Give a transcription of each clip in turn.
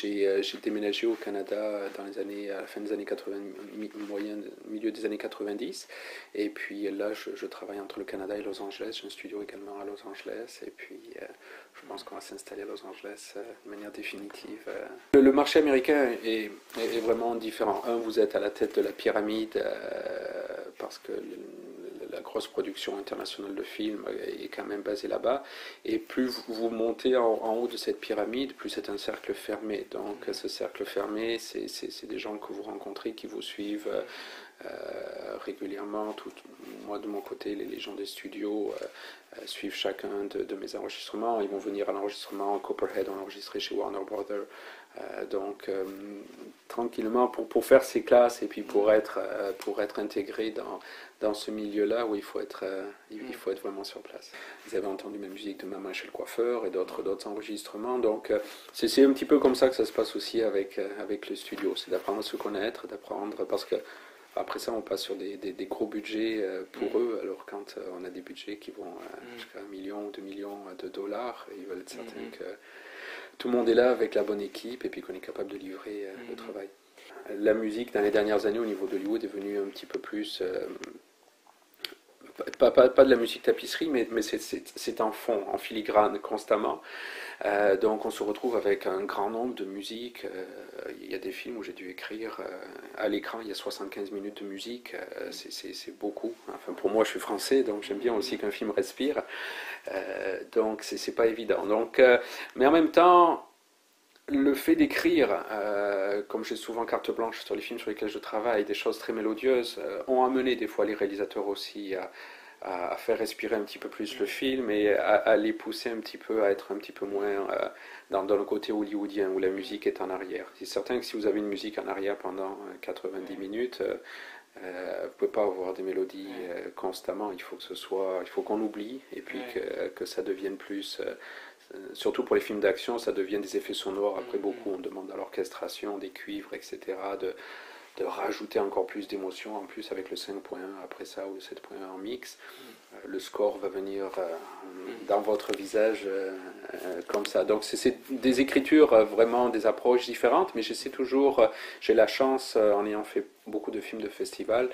J'ai déménagé au Canada à la fin des années 80, milieu des années 90. Et puis là, je travaille entre le Canada et Los Angeles. J'ai un studio également à Los Angeles. Et puis, je pense qu'on va s'installer à Los Angeles de manière définitive. Le marché américain est vraiment différent. Vous êtes à la tête de la pyramide parce que la grosse production internationale de films est quand même basée là-bas. Et plus vous montez en haut de cette pyramide, plus c'est un cercle fermé. Donc ce cercle fermé, c'est des gens que vous rencontrez qui vous suivent régulièrement. Moi de mon côté, les gens des studios suivent chacun de mes enregistrements. Ils vont venir à l'enregistrement Copperhead, on a enregistré chez Warner Brothers. Tranquillement pour faire ses classes et puis pour être intégré dans ce milieu-là où il faut être vraiment sur place. Vous avez entendu ma musique de Maman chez le coiffeur et d'autres enregistrements. Donc c'est un petit peu comme ça que ça se passe aussi avec le studio. C'est d'apprendre à se connaître, parce que après ça, on passe sur des gros budgets pour eux. Alors quand on a des budgets qui vont jusqu'à 1 million ou 2 millions de dollars, ils veulent être certains que tout le monde est là avec la bonne équipe et puis qu'on est capable de livrer le travail. La musique dans les dernières années au niveau d'Hollywood est venue un petit peu plus, pas de la musique tapisserie, mais c'est en fond, en filigrane constamment. Donc on se retrouve avec un grand nombre de musiques. Il y a des films où j'ai dû écrire à l'écran, il y a 75 minutes de musique. C'est beaucoup. Enfin, pour moi, je suis français, donc j'aime bien aussi qu'un film respire. Donc c'est pas évident. Donc, mais en même temps, le fait d'écrire, comme j'ai souvent carte blanche sur les films sur lesquels je travaille, des choses très mélodieuses, ont amené des fois les réalisateurs aussi à faire respirer un petit peu plus le film et à les pousser un petit peu à être un petit peu moins dans le côté hollywoodien où la musique est en arrière. C'est certain que si vous avez une musique en arrière pendant 90 minutes, vous ne pouvez pas avoir des mélodies constamment. Il faut qu'on oublie et puis que ça devienne plus. Surtout pour les films d'action, ça devient des effets sonores. Après, beaucoup, on demande à l'orchestration, des cuivres, etc., de rajouter encore plus d'émotions, en plus avec le 5.1 après ça, ou le 7.1 en mix. Le score va venir dans votre visage comme ça. Donc, c'est des écritures, vraiment des approches différentes, mais j'essaie toujours, j'ai la chance, en ayant fait beaucoup de films de festival,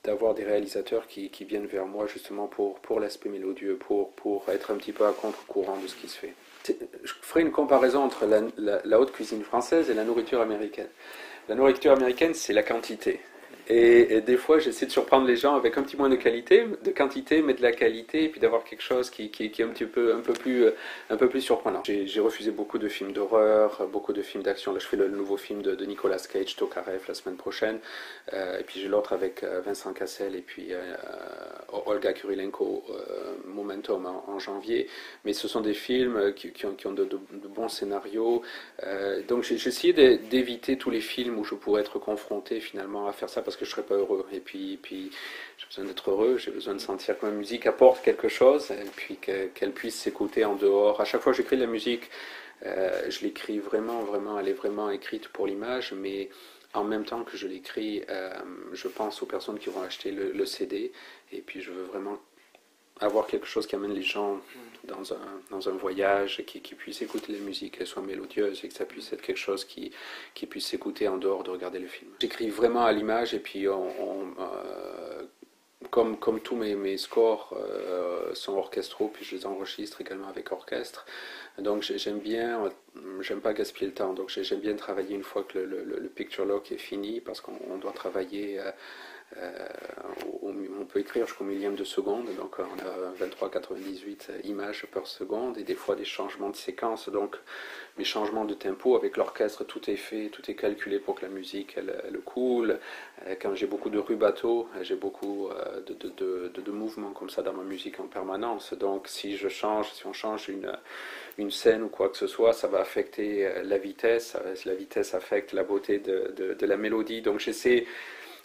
d'avoir des réalisateurs qui viennent vers moi justement pour l'aspect mélodieux, pour être un petit peu à contre-courant de ce qui se fait. Je ferai une comparaison entre la haute cuisine française et la nourriture américaine. La nourriture américaine, c'est la quantité. Et des fois, j'essaie de surprendre les gens avec un petit moins de quantité, mais de la qualité, et puis d'avoir quelque chose qui est un peu plus surprenant. J'ai refusé beaucoup de films d'horreur, beaucoup de films d'action. Là, je fais le nouveau film de Nicolas Cage, Tokarev, la semaine prochaine. Et puis j'ai l'autre avec Vincent Cassel et puis Olga Kurilenko, Momentum en janvier. Mais ce sont des films qui ont de bons scénarios. Donc j'ai essayé d'éviter tous les films où je pourrais être confronté finalement à faire ça parce que je ne serais pas heureux. Et puis j'ai besoin d'être heureux, j'ai besoin de sentir que ma musique apporte quelque chose et puis qu'elle puisse s'écouter en dehors. À chaque fois que j'écris de la musique, je l'écris vraiment, elle est vraiment écrite pour l'image, mais en même temps que je l'écris, je pense aux personnes qui vont acheter le CD et puis je veux vraiment avoir quelque chose qui amène les gens dans un voyage, qui puisse écouter la musique, qu'elle soit mélodieuse et que ça puisse être quelque chose qui puisse s'écouter en dehors de regarder le film. J'écris vraiment à l'image et puis comme tous mes scores sont orchestraux, puis je les enregistre également avec orchestre. Donc j'aime pas gaspiller le temps, donc j'aime bien travailler une fois que le picture lock est fini, parce qu'on doit travailler, on peut écrire jusqu'au millième de seconde, donc on a 23,98 images par seconde, et des fois des changements de séquence, donc mes changements de tempo avec l'orchestre, tout est fait, tout est calculé pour que la musique elle coule. Quand j'ai beaucoup de rubato, j'ai beaucoup de mouvements comme ça dans ma musique en permanence, donc si on change une scène ou quoi que ce soit, ça va affecter la vitesse affecte la beauté de la mélodie, donc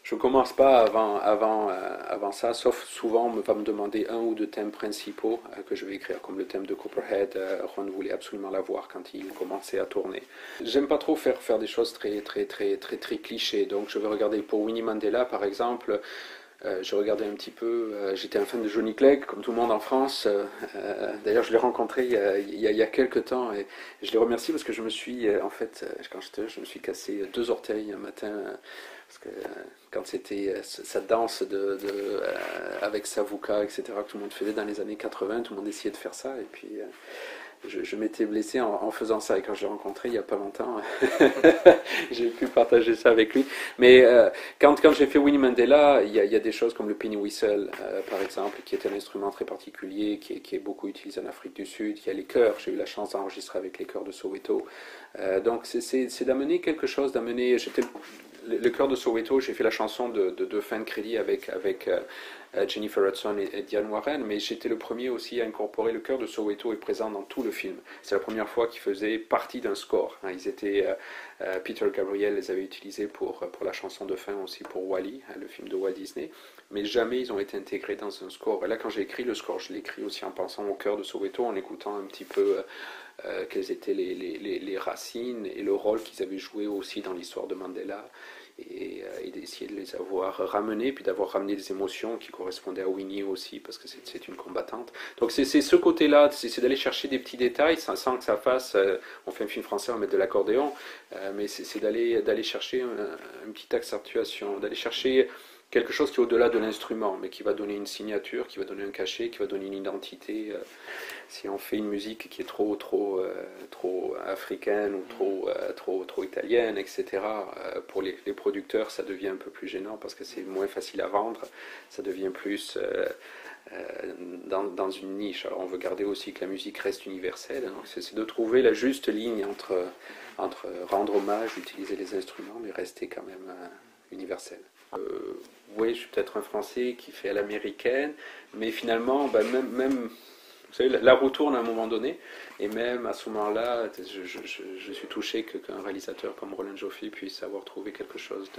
je commence pas avant ça, sauf souvent on va me demander un ou deux thèmes principaux que je vais écrire, comme le thème de Copperhead. Ron voulait absolument l'avoir quand il commençait à tourner. J'aime pas trop faire des choses très clichés, donc je vais regarder pour Winnie Mandela par exemple. J'ai regardé un petit peu, j'étais un fan de Johnny Clegg, comme tout le monde en France. D'ailleurs, je l'ai rencontré il y a quelques temps et je les remercie parce que je me suis, en fait, quand je me suis cassé deux orteils un matin. Parce que quand c'était sa danse avec Savuka, etc., que tout le monde faisait dans les années 80, tout le monde essayait de faire ça. Et puis, je m'étais blessé en faisant ça et quand je l'ai rencontré il n'y a pas longtemps, j'ai pu partager ça avec lui. Mais quand j'ai fait Winnie Mandela, il y a des choses comme le penny whistle, par exemple, qui est un instrument très particulier, qui est beaucoup utilisé en Afrique du Sud. Il y a les chœurs, j'ai eu la chance d'enregistrer avec les chœurs de Soweto. Donc c'est d'amener quelque chose, le chœur de Soweto, j'ai fait la chanson de fin de crédit avec Jennifer Hudson et Diane Warren, mais j'étais le premier aussi à incorporer le chœur de Soweto est présent dans tout le film. C'est la première fois qu'ils faisaient partie d'un score. Peter Gabriel les avait utilisés pour la chanson de fin aussi pour Wall-E, le film de Walt Disney, mais jamais ils ont été intégrés dans un score. Et là, quand j'ai écrit le score, je l'ai écrit aussi en pensant au chœur de Soweto, en écoutant un petit peu quelles étaient les racines et le rôle qu'ils avaient joué aussi dans l'histoire de Mandela et d'essayer de les avoir ramenés, puis d'avoir ramené des émotions qui correspondaient à Winnie aussi, parce que c'est une combattante. Donc c'est ce côté-là, c'est d'aller chercher des petits détails sans que ça fasse, on fait un film français, on va mettre de l'accordéon, mais c'est d'aller chercher une petite accentuation, d'aller chercher quelque chose qui est au-delà de l'instrument, mais qui va donner une signature, qui va donner un cachet, qui va donner une identité. Si on fait une musique qui est trop africaine ou trop italienne, etc., pour les producteurs, ça devient un peu plus gênant parce que c'est moins facile à vendre. Ça devient plus dans une niche. Alors on veut garder aussi que la musique reste universelle. Donc c'est de trouver la juste ligne entre rendre hommage, utiliser les instruments, mais rester quand même universel. Oui, je suis peut-être un Français qui fait à l'américaine, mais finalement, même vous savez, la roue tourne à un moment donné, et même à ce moment-là, je suis touché qu'un réalisateur comme Roland Joffé puisse avoir trouvé quelque chose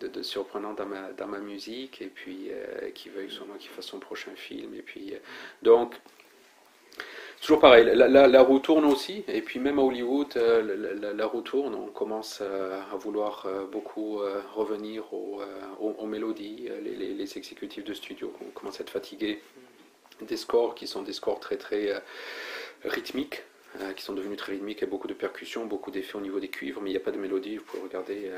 de surprenant dans ma musique, et puis qui veuille sûrement qu'il fasse son prochain film. Et puis, donc, toujours pareil, la roue tourne aussi, et puis même à Hollywood, la roue tourne, on commence à vouloir beaucoup revenir aux mélodies, les exécutifs de studio commencent à être fatigués des scores qui sont des scores très rythmiques, qui sont devenus très rythmiques, avec beaucoup de percussions, beaucoup d'effets au niveau des cuivres, mais il n'y a pas de mélodie. Vous pouvez regarder,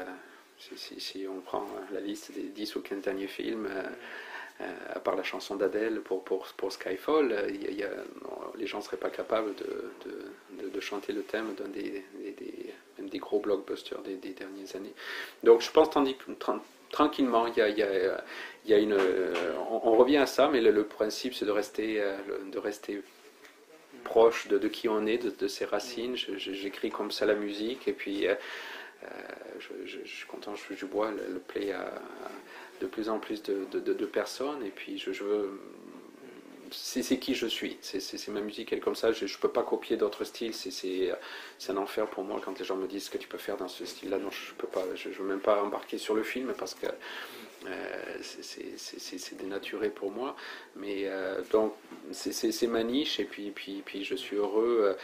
si on prend la liste des 10 ou 15 derniers films, à part la chanson d'Adèle pour Skyfall, les gens ne seraient pas capables de chanter le thème d'un même des gros blockbusters des dernières années. Donc je pense tranquillement, il y a on revient à ça, mais le principe c'est de rester proche de qui on est, de ses racines. J'écris comme ça la musique, et puis je suis content, je vois le play à de plus en plus de personnes, et puis je veux. C'est qui je suis, c'est ma musique, elle est comme ça, je ne peux pas copier d'autres styles, c'est un enfer pour moi quand les gens me disent ce que tu peux faire dans ce style-là. Non, je peux pas, je ne veux même pas embarquer sur le film parce que c'est dénaturé pour moi, mais donc c'est ma niche, et puis je suis heureux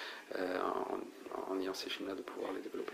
en ayant ces films-là de pouvoir les développer.